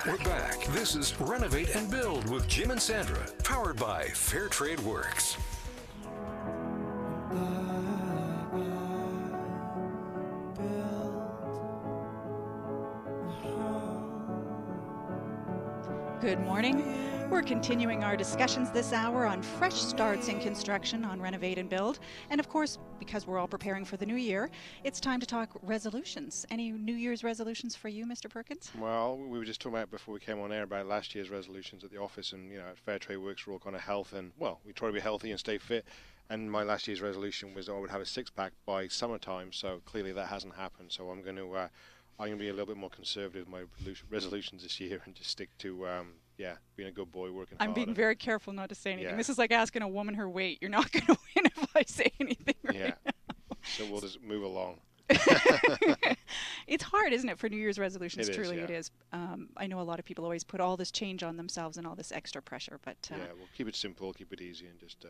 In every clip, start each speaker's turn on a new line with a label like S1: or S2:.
S1: We're back. This is Renovate and Build with Jim and Sandra, powered by Fair Trade Works.
S2: Good morning. We're continuing our discussions this hour on fresh starts in construction on Renovate and Build. And of course, because we're all preparing for the new year, it's time to talk resolutions. Any New Year's resolutions for you, Mr. Perkins?
S3: Well, we were just talking about before we came on air about last year's resolutions at the office, and at Fair Trade Works we're all kind of health, and well, we try to be healthy and stay fit. And my last year's resolution was I would have a six-pack by summertime. So clearly that hasn't happened. So I'm going to be a little bit more conservative with my resolutions this year and just stick to being a good boy, working hard.
S2: I'm being very careful not to say anything.
S3: Yeah.
S2: This is like asking a woman her weight. You're not going to win if I say anything right now.
S3: So we'll just move along.
S2: It's hard, isn't it, for New Year's resolutions?
S3: It is,
S2: Truly
S3: yeah.
S2: it is. I know a lot of people always put all this change on themselves and all this extra pressure, but
S3: We'll keep it simple, keep it easy, and just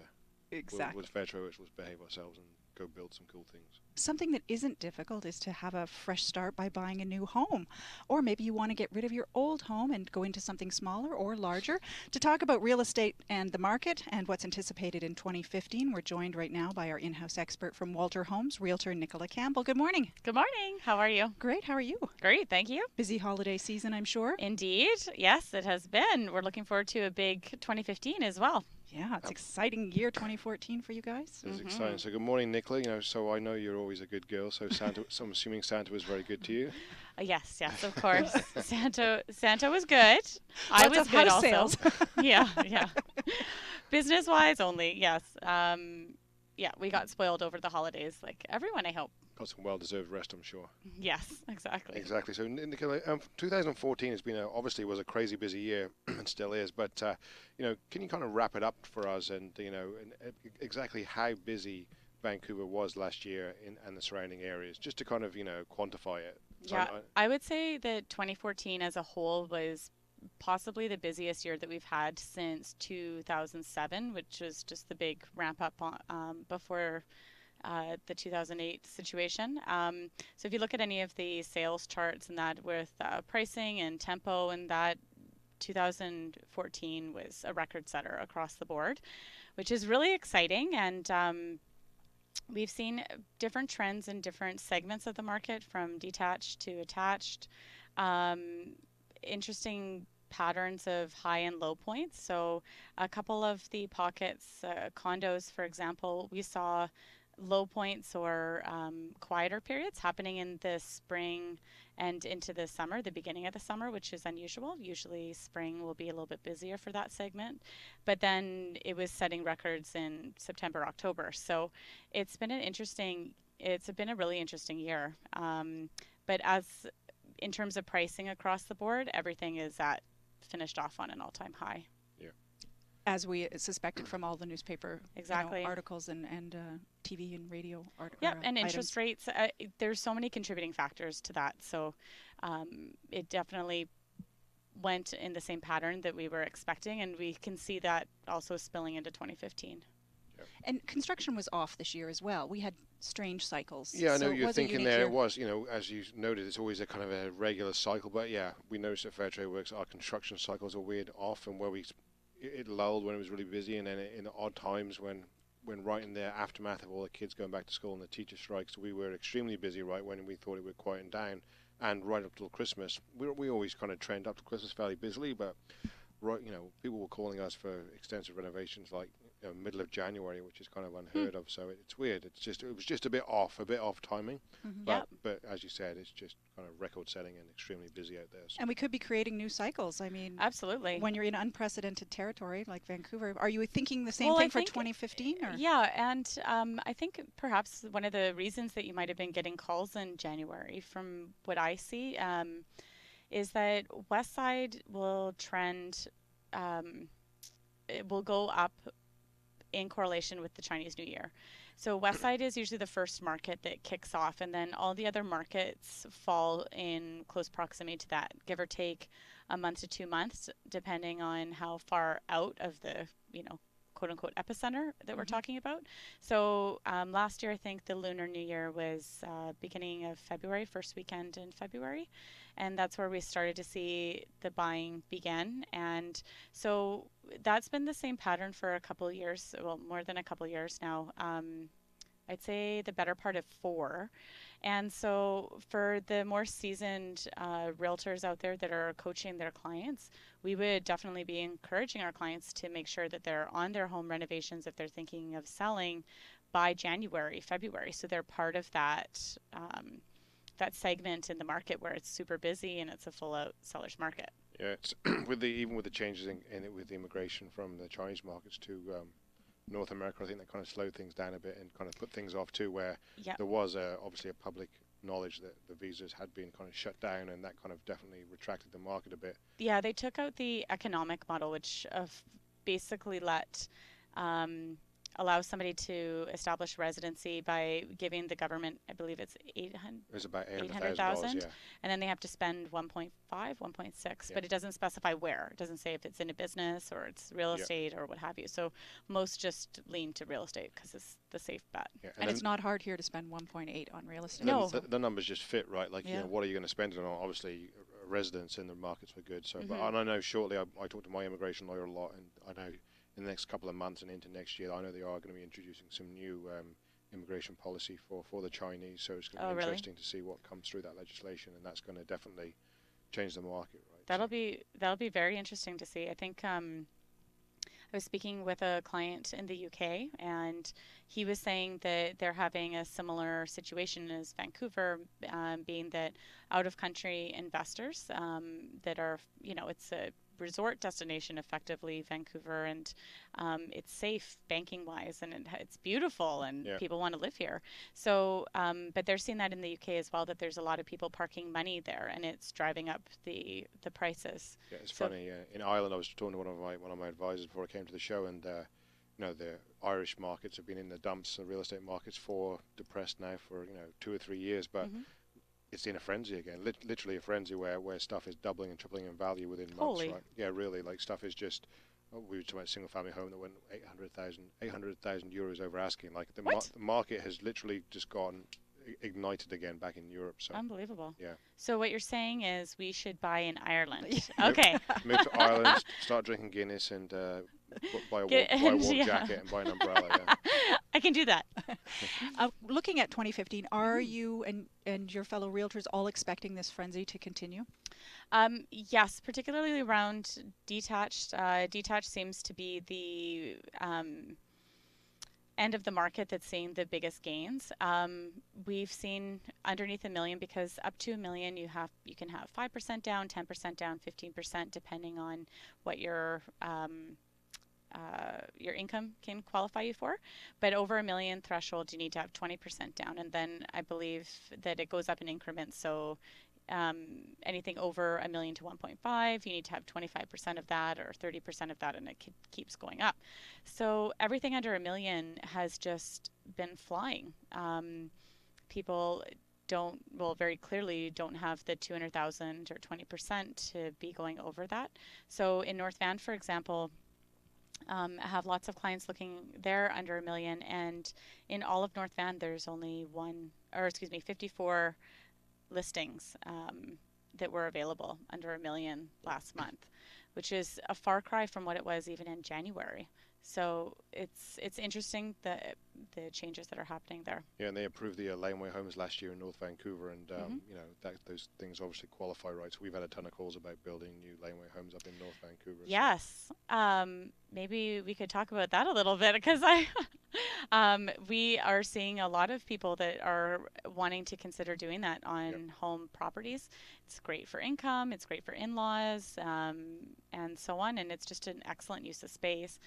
S2: exactly.
S3: with Fair Trade Works, we'll behave ourselves and go build some cool things.
S2: Something that isn't difficult is to have a fresh start by buying a new home. Or maybe you want to get rid of your old home and go into something smaller or larger. To talk about real estate and the market and what's anticipated in 2015, we're joined right now by our in-house expert from Walter Homes, Realtor Nicola Campbell. Good morning.
S4: Good morning. How are you?
S2: Great. How are you?
S4: Great. Thank you.
S2: Busy holiday season, I'm sure.
S4: Indeed. Yes, it has been. We're looking forward to a big 2015 as well.
S2: Yeah, it's exciting year 2014 for you guys.
S3: It's exciting. So good morning, Nicola. So I know you're always a good girl. So Santa, so I'm assuming Santa was very good to you.
S4: Yes, of course. Santa was good. I was good also.
S2: Sales.
S4: yeah. Business-wise only, yes. We got spoiled over the holidays, like everyone, I hope.
S3: Got some well-deserved rest, I'm sure.
S4: Yes, exactly.
S3: Exactly. So, Nicola, 2014 has been obviously was a crazy busy year, and still is. But can you kind of wrap it up for us, and exactly how busy Vancouver was last year and the surrounding areas, just to kind of quantify it. So
S4: yeah, I would say that 2014 as a whole was possibly the busiest year that we've had since 2007, which was just the big ramp up before the 2008 situation. So if you look at any of the sales charts and that with pricing and tempo, and that 2014 was a record setter across the board, which is really exciting. And we've seen different trends in different segments of the market, from detached to attached. Interesting patterns of high and low points. So a couple of the pockets, condos, for example, we saw low points or quieter periods happening in the spring and into the summer, the beginning of the summer, which is unusual. Usually spring will be a little bit busier for that segment, but then it was setting records in September, October. So it's been a really interesting year. But in terms of pricing across the board, everything is finished off on an all-time high.
S2: As we suspected from all the newspaper articles and TV and radio articles.
S4: Yeah, and interest rates, there's so many contributing factors to that. So it definitely went in the same pattern that we were expecting, and we can see that also spilling into 2015.
S2: And construction was off this year as well. We had strange cycles.
S3: Yeah, I know
S2: so
S3: you're thinking there.
S2: Year.
S3: It was, as you noted, it's always a kind of a regular cycle. But yeah, we noticed at Fair Trade Works our construction cycles are weird off, and where it lulled when it was really busy, and then in odd times when right in the aftermath of all the kids going back to school and the teacher strikes, we were extremely busy right when we thought it would quieten down, and right up till Christmas. We always kind of trend up to Christmas fairly busily, but people were calling us for extensive renovations like middle of January, which is kind of unheard of. So it's weird. It was just a bit off timing. But as you said, it's just kind of record setting and extremely busy out there. So.
S2: And we could be creating new cycles. I mean,
S4: absolutely.
S2: When you're in unprecedented territory like Vancouver, are you thinking the same thing for 2015? Or?
S4: Yeah, and I think perhaps one of the reasons that you might have been getting calls in January, from what I see, is that West Side will trend. It will go up in correlation with the Chinese New Year. So West Side is usually the first market that kicks off, and then all the other markets fall in close proximity to that, give or take a month to 2 months, depending on how far out of the quote-unquote epicenter that we're talking about. So last year, I think the Lunar New Year was beginning of February, first weekend in February. And that's where we started to see the buying begin. And so that's been the same pattern for a couple of years, well, more than a couple of years now. I'd say the better part of 4. And so for the more seasoned realtors out there that are coaching their clients, we would definitely be encouraging our clients to make sure that they're on their home renovations if they're thinking of selling by January, February. So they're part of that that segment in the market where it's super busy and it's a full-out seller's market.
S3: Yeah, it's even with the changes in it with the immigration from the Chinese markets to North America, I think that kind of slowed things down a bit and kind of put things off too, where there was obviously a public knowledge that the visas had been kind of shut down, and that kind of definitely retracted the market a bit.
S4: Yeah, they took out the economic model, which basically allows somebody to establish residency by giving the government, I believe it's $800,000.
S3: It was about $800,000, yeah.
S4: And then they have to spend 1.5, 1.6, but it doesn't specify where. It doesn't say if it's in a business or it's real estate or what have you. So most just lean to real estate because it's the safe bet.
S2: Yeah, and it's not hard here to spend 1.8 on real estate.
S4: No.
S3: The numbers just fit, right? Like, you know, what are you going to spend it on? Obviously, residents in the markets were good. So, but and I know shortly, I talked to my immigration lawyer a lot, and I know in the next couple of months and into next year, I know they are going to be introducing some new immigration policy for the Chinese. So it's going to be interesting to see what comes through that legislation, and that's going to definitely change the market, right?
S4: That'll be very interesting to see. I think I was speaking with a client in the UK, and he was saying that they're having a similar situation as Vancouver, being that out-of-country investors that are, you know, it's a resort destination effectively, Vancouver, and it's safe banking wise, and it's beautiful, and people want to live here. So but they're seeing that in the UK as well, that there's a lot of people parking money there, and it's driving up the prices.
S3: Yeah, it's funny. In Ireland, I was talking to one of my advisors before I came to the show, and you know, the Irish markets have been in the dumps, the real estate markets depressed now for 2 or 3 years, but it's in a frenzy again, literally a frenzy where stuff is doubling and tripling in value within months, right? Yeah, really, like stuff is just, we were talking about a single family home that went 800,000 euros over asking. Like the market has literally just gone ignited again back in Europe. So
S4: unbelievable.
S3: Yeah.
S4: So what you're saying is we should buy in Ireland. Okay.
S3: Move to Ireland, start drinking Guinness, and buy a warm jacket and buy an umbrella. Yeah.
S4: I can do that.
S2: Looking at 2015, are you and your fellow realtors all expecting this frenzy to continue?
S4: Yes, particularly around detached. Detached seems to be the end of the market that's seeing the biggest gains. We've seen underneath $1 million, because up to $1 million you can have 5% down, 10% down, 15%, depending on what your income can qualify you for. But over $1 million threshold, you need to have 20% down, and then I believe that it goes up in increments. So anything over $1 million to 1.5, you need to have 25% of that or 30% of that, and it keeps going up. So everything under $1 million has just been flying. People very clearly don't have the 200,000 or 20% to be going over that. So in North Van, for example, I have lots of clients looking there under $1 million, and in all of North Van, there's only 54 listings that were available under $1 million last month, which is a far cry from what it was even in January. So it's interesting the changes that are happening there.
S3: Yeah, and they approved the laneway homes last year in North Vancouver, and you know, those things obviously qualify, right? So we've had a ton of calls about building new laneway homes up in North Vancouver.
S4: Yes, maybe we could talk about that a little bit, because we are seeing a lot of people that are wanting to consider doing that on home properties. It's great for income, it's great for in-laws, and so on, and it's just an excellent use of space.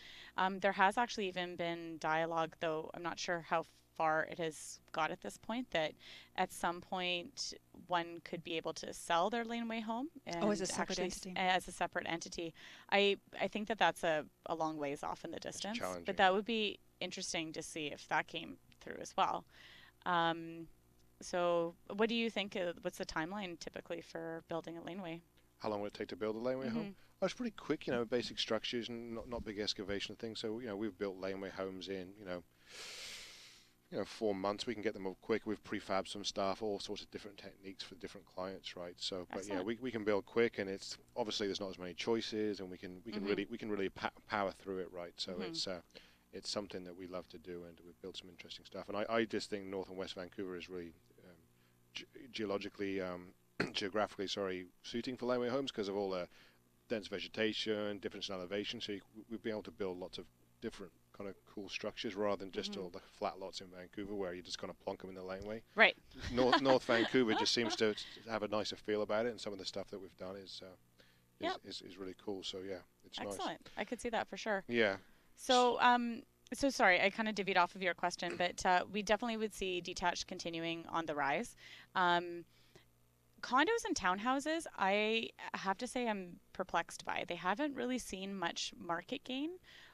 S4: There has actually even been dialogue, though I'm not sure how far it has got at this point, that at some point one could be able to sell their laneway home
S2: as a separate entity.
S4: As a separate entity. I think that's a long ways off in the distance, but that would be interesting to see if that came through as well. So what do you think, what's the timeline typically for building a laneway?
S3: How long would it take to build a laneway home? Oh, it's pretty quick, basic structures and not big excavation things. So, we've built laneway homes in, 4 months. We can get them up quick. We've prefabbed some stuff, all sorts of different techniques for different clients, right? So, but yeah, we can build quick, and it's obviously there's not as many choices, and we can really power through it, right? So it's something that we love to do, and we've built some interesting stuff. And I just think North and West Vancouver is really geographically, suiting for laneway homes because of all the dense vegetation, difference in elevation. So we'd be able to build lots of different kind of cool structures rather than just all the flat lots in Vancouver where you just kind of plonk them in the laneway.
S4: Right.
S3: North Vancouver just seems to have a nicer feel about it, and some of the stuff that we've done is really cool. So yeah, it's
S4: excellent.
S3: Nice.
S4: I could see that for sure.
S3: Yeah.
S4: So so sorry, I kind of divvied off of your question, but we definitely would see detached continuing on the rise. Condos and townhouses, I have to say I'm perplexed by. They haven't really seen much market gain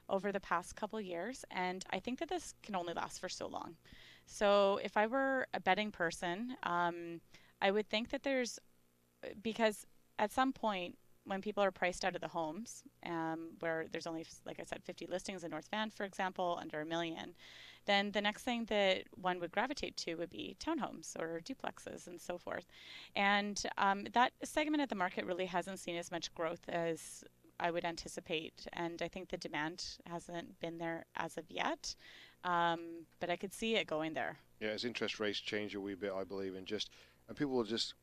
S4: over the past couple years, and I think that this can only last for so long. So if I were a betting person, I would think that because at some point when people are priced out of the homes, where there's only, like I said, 50 listings in North Van, for example, under $1 million, then the next thing that one would gravitate to would be townhomes or duplexes and so forth. And that segment of the market really hasn't seen as much growth as I would anticipate. And I think the demand hasn't been there as of yet. But I could see it going there.
S3: Yeah, as interest rates change a wee bit, I believe, and people will just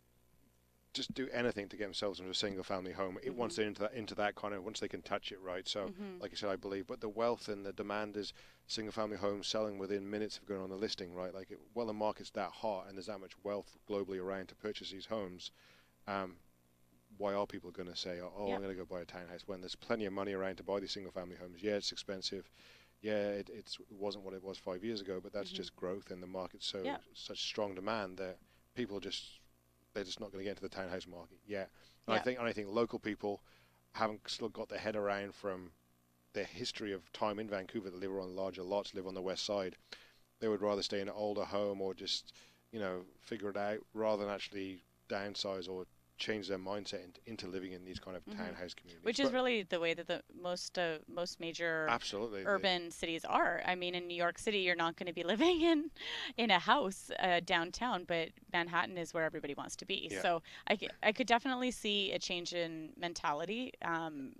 S3: do anything to get themselves into a single family home. Once they're into that kind of, once they can touch it, right? So, like I said, I believe, but the wealth and the demand is single family homes selling within minutes of going on the listing, right? Like, the market's that hot and there's that much wealth globally around to purchase these homes. Why are people going to say, I'm going to go buy a townhouse when there's plenty of money around to buy these single family homes? Yeah, it's expensive. Yeah, it wasn't what it was 5 years ago, but that's just growth in the market. So such strong demand that people they're just not going to get into the townhouse market yet. And I think local people haven't still got their head around from their history of time in Vancouver that live on larger lots, live on the west side. They would rather stay in an older home or just, figure it out rather than actually downsize or change their mindset into living in these kind of townhouse communities.
S4: Which is really the way that the most major urban cities are. I mean, in New York City, you're not going to be living in a house downtown, but Manhattan is where everybody wants to be. Yeah. So I could definitely see a change in mentality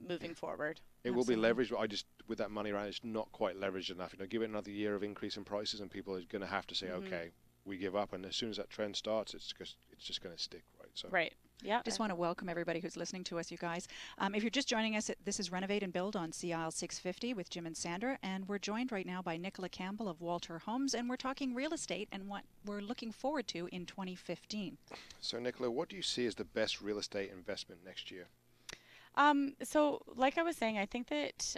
S4: moving forward.
S3: It will be leveraged, but with that money around, it's not quite leveraged enough. Give it another year of increase in prices, and people are going to have to say, okay, we give up. And as soon as that trend starts, it's just going to stick, right? So.
S4: Right. Yeah.
S2: Just want to welcome everybody who's listening to us, you guys. If you're just joining us, this is Renovate and Build on CIL 650 with Jim and Sandra, and we're joined right now by Nicola Campbell of Walter Homes, and we're talking real estate and what we're looking forward to in 2015.
S3: So, Nicola, what do you see as the best real estate investment next year?
S4: So, like I was saying, I think that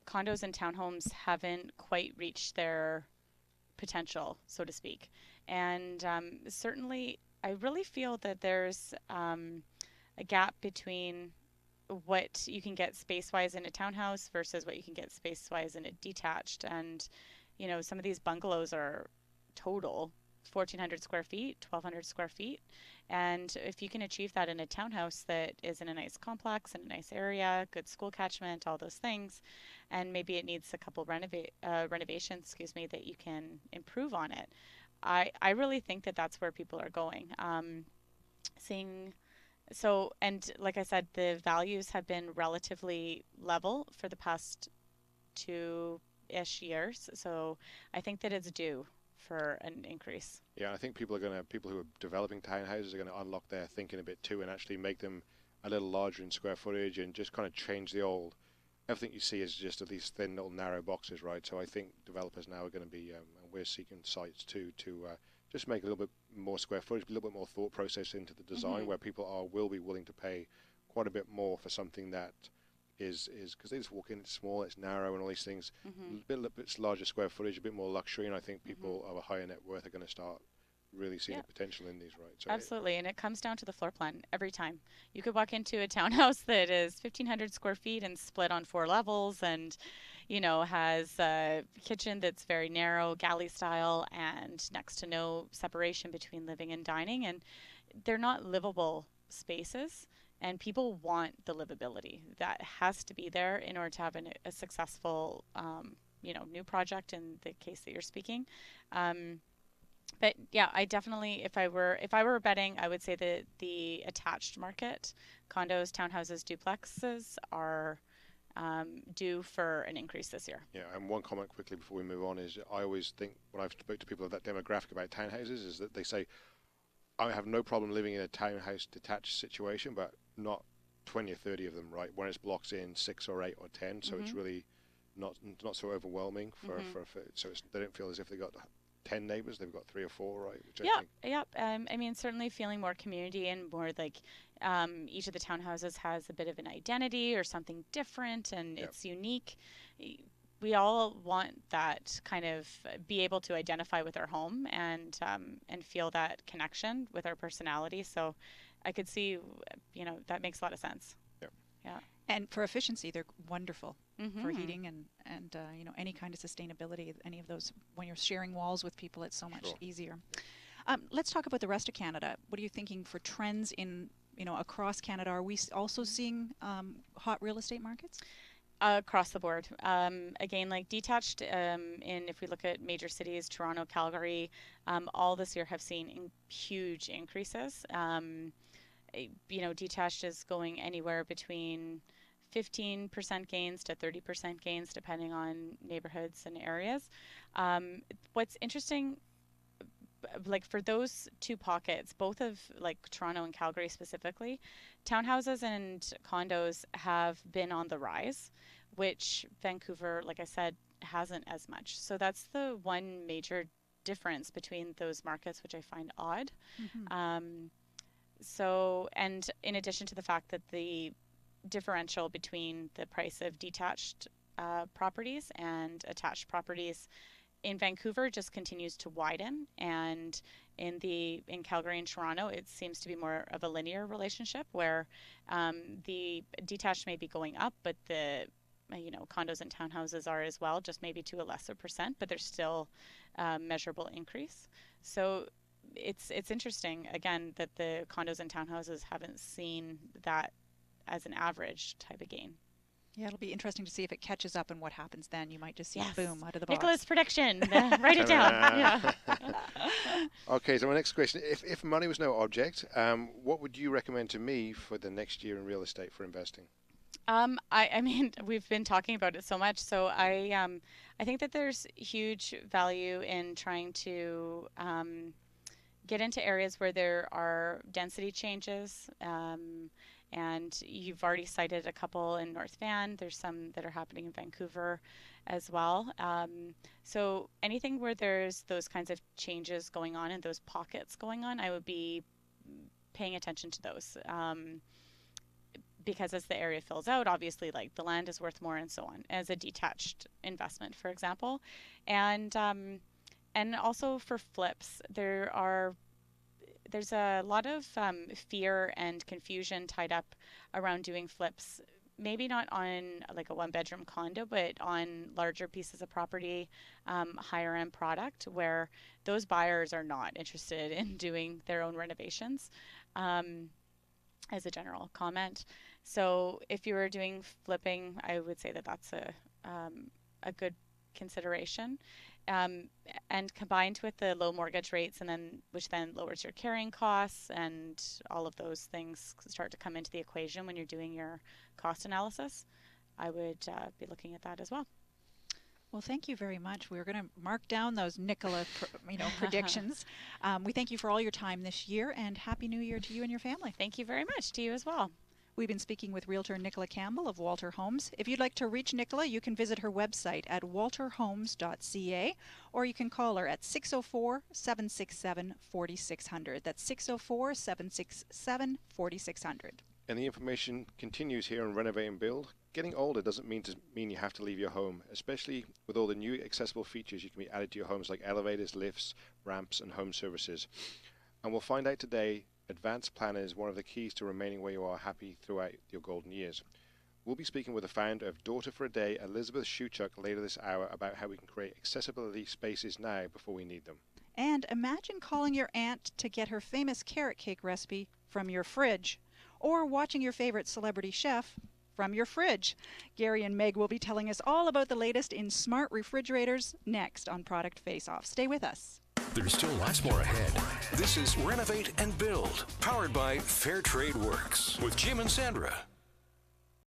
S4: condos and townhomes haven't quite reached their potential, so to speak, and certainly I really feel that there's a gap between what you can get space-wise in a townhouse versus what you can get space-wise in a detached. And, some of these bungalows are total 1,400 square feet, 1,200 square feet. And if you can achieve that in a townhouse that is in a nice complex, in a nice area, good school catchment, all those things, and maybe it needs a couple renovations, that you can improve on it. I really think that that's where people are going. And like I said, the values have been relatively level for the past 2-ish years. So I think that it's due for an increase. Yeah,
S3: I think people who are developing townhouses are going to unlock their thinking a bit too and actually make them a little larger in square footage and just kind of change the old. Everything you see is just these thin little narrow boxes, right? So I think developers now are going to be, and we're seeking sites too, to just make a little bit more square footage, a little bit more thought process into the design, where people will be willing to pay quite a bit more for something that is because they just walk in, it's small, it's narrow, and all these things. A little bit larger square footage, a bit more luxury, and I think people of a higher net worth are going to start really seeing the potential in these, right? So
S4: absolutely, and it comes down to the floor plan every time. You could walk into a townhouse that is 1,500 square feet and split on 4 levels and, has a kitchen that's very narrow, galley style, and next to no separation between living and dining, and they're not livable spaces. and people want the livability. That has to be there in order to have a successful, new project in the case that you're speaking. But yeah, I definitely, if I were betting, I would say that the attached market, condos, townhouses, duplexes are due for an increase this year.
S3: Yeah, and one comment quickly before we move on is I always think when I've spoken to people of that demographic about townhouses is that they say, I have no problem living in a townhouse detached situation, but not 20 or 30 of them, right? When it's blocks in 6 or 8 or 10, so it's really not so overwhelming so they don't feel as if they got 10 neighbors, they've got 3 or 4, right? Which
S4: I mean, certainly feeling more community and more like each of the townhouses has a bit of an identity or something different, and it's unique. We all want that kind of be able to identify with our home and feel that connection with our personality. So I could see, that makes a lot of sense. Yeah.
S2: And for efficiency, they're wonderful for heating and any kind of sustainability. Any of those, when you're sharing walls with people, it's so much easier. Let's talk about the rest of Canada. What are you thinking for trends in across Canada? Are we also seeing hot real estate markets?
S4: Across the board. Again, like detached, if we look at major cities, Toronto, Calgary, all this year have seen huge increases. Detached is going anywhere between 15% gains to 30% gains, depending on neighborhoods and areas. What's interesting, like for those two pockets, both of like Toronto and Calgary specifically, townhouses and condos have been on the rise, which Vancouver, like I said, hasn't as much. So that's the one major difference between those markets, which I find odd. So, and in addition to the fact that the differential between the price of detached properties and attached properties in Vancouver just continues to widen, and in Calgary and Toronto, it seems to be more of a linear relationship where the detached may be going up, but the condos and townhouses are as well, just maybe to a lesser percent, but there's still measurable increase. So it's interesting again that the condos and townhouses haven't seen that as an average type of gain.
S2: Yeah, it'll be interesting to see if it catches up and what happens then. You might just see boom out of the box.
S4: Nicholas' prediction. Write it down. Yeah.
S3: Okay, so my next question, if money was no object, what would you recommend to me for the next year in real estate for investing?
S4: I mean, we've been talking about it so much, so I think that there's huge value in trying to get into areas where there are density changes, and you've already cited a couple in North Van. There's some that are happening in Vancouver as well. So anything where there's those kinds of changes going on and those pockets going on, I would be paying attention to those. Because as the area fills out, obviously, like the land is worth more and so on, as a detached investment, for example. And also for flips, there's a lot of fear and confusion tied up around doing flips, maybe not on like a one-bedroom condo, but on larger pieces of property, higher-end product, where those buyers are not interested in doing their own renovations, as a general comment. So if you were doing flipping, I would say that that's a good consideration. And combined with the low mortgage rates, which then lowers your carrying costs, and all of those things start to come into the equation when you're doing your cost analysis, I would be looking at that as well.
S2: Well, thank you very much. We're going to mark down those Nicola, predictions. We thank you for all your time this year, and Happy New Year to you and your family.
S4: Thank you very much to you as well.
S2: We've been speaking with Realtor Nicola Campbell of Walter Homes. If you'd like to reach Nicola, you can visit her website at walterhomes.ca, or you can call her at 604-767-4600. That's 604-767-4600.
S3: And the information continues here on Renovate and Build. Getting older doesn't mean you have to leave your home, especially with all the new accessible features you can be added to your homes, like elevators, lifts, ramps, and home services. And we'll find out today, advanced planning is one of the keys to remaining where you are happy throughout your golden years. We'll be speaking with the founder of Daughter for a Day, Elizabeth Shuchuk, later this hour about how we can create accessibility spaces now before we need them.
S2: And imagine calling your aunt to get her famous carrot cake recipe from your fridge, or watching your favorite celebrity chef from your fridge. Gary and Meg will be telling us all about the latest in smart refrigerators next on Product Face Off. Stay with us.
S1: There's still lots more ahead. This is Renovate and Build, powered by Fair Trade Works with Jim and Sandra.